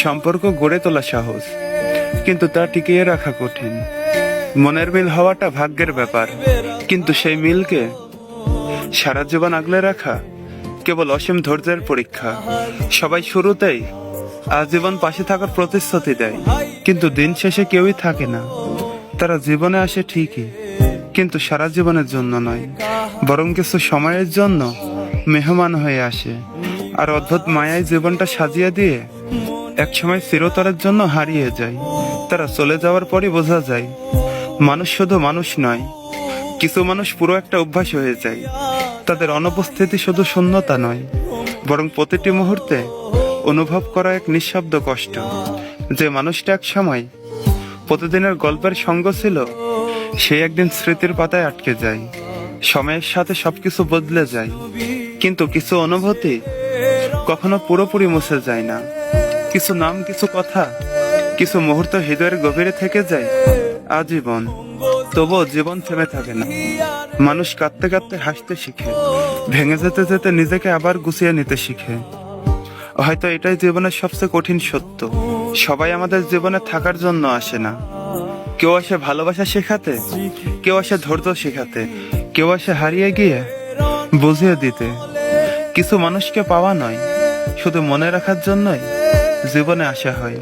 সম্পর্ক গড়ে তোলা সহজ, কিন্তু তা টিকিয়ে রাখা কঠিন। মনের মিল হওয়াটা ভাগ্যের ব্যাপার, কিন্তু সেই মিলকে সারা জীবন আগলে রাখা কেবল অসীম ধৈর্যের পরীক্ষা। সবাই শুরুতেই আজীবন পাশে থাকার প্রতিশ্রুতি দেয়, কিন্তু দিন শেষে কেউই থাকে না। তারা জীবনে আসে ঠিকই, কিন্তু সারা জীবনের জন্য নয়, বরং কিছু সময়ের জন্য মেহমান হয়ে আসে। আর অদ্ভুত মায়ায় জীবনটা সাজিয়ে দিয়ে একসময় চিরতরের জন্য হারিয়ে যায়। তারা চলে যাওয়ার পরই বোঝা যায় মানুষ শুধু মানুষ নয়, কিছু মানুষ পুরো একটা অভ্যাস হয়ে যায়। তাদের অনুপস্থিতি শুধু শূন্যতা নয়, বরং প্রতিটি মুহূর্তে অনুভব করা এক নিঃশব্দ কষ্ট। যে মানুষটা এক সময় প্রতিদিনের গল্পের সঙ্গ ছিল, সে একদিন স্মৃতির পাতায় আটকে যায়। সময়ের সাথে সবকিছু বদলে যায়, কিন্তু কিছু অনুভূতি কখনো পুরোপুরি মুছে যায় না। কিছু নাম, কিছু কথা, কিছু মুহূর্ত হৃদয়ের গভীরে থেকে যায় আজীবন। তবুও জীবন থেমে থাকে না। মানুষ কাঁদতে কাঁদতে হাসতে শিখে, ভেঙে যেতে যেতে নিজেকে আবার গুছিয়ে নিতে শিখে। হয়তো এটাই জীবনের সবচেয়ে কঠিন সত্য। সবাই আমাদের জীবনে থাকার জন্য আসে না। কেউ আসে ভালোবাসা শেখাতে, কেউ আসে ধৈর্য শেখাতে, কেউ আসে হারিয়ে গিয়ে বুঝিয়ে দিতে। কিছু মানুষকে পাওয়া নয়, শুধু মনে রাখার জন্যই জীবনে আসা হয়।